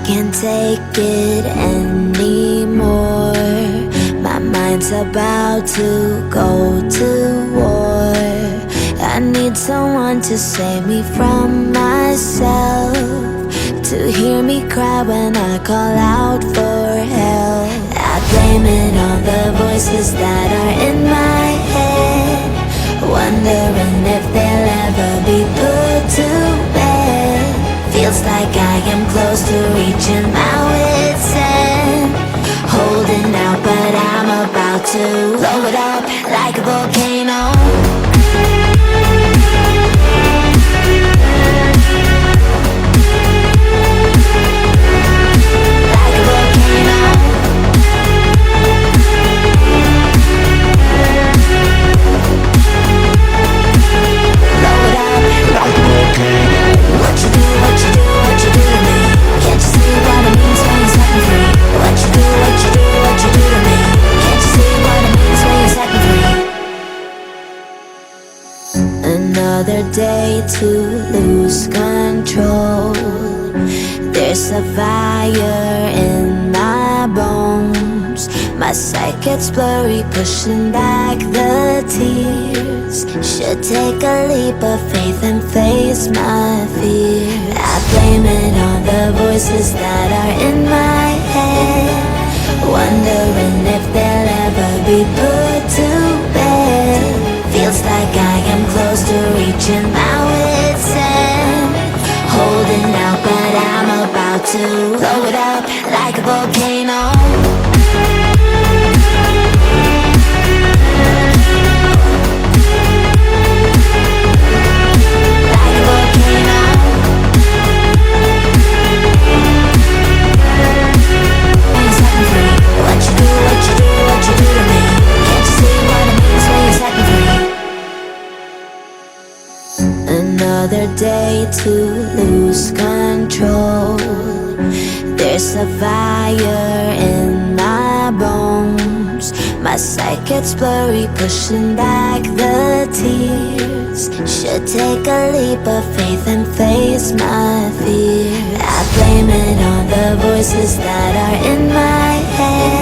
can't take it anymore. My mind's about to go to war. I need someone to save me from myself, to hear me cry when I call out for help. I blame it on the voices that are in my head, wondering if they'll ever be put to bed. Feels like I am close to reaching my wit's end, holding out but I'm about to blow it up like a volcano. Another day to lose control. There's a fire in my bones. My sight gets blurry, pushing back the tears. Should take a leap of faith and face my fear. I blame it on the voices that are in my head, wondering if they'll ever be put to bed. Feels like I am close to reaching my wit's end, holding out but I'm about to blow it up like a volcano. Another day to lose control. There's a fire in my bones. My sight gets blurry, pushing back the tears. Should take a leap of faith and face my fear. I blame it on the voices that are in my head,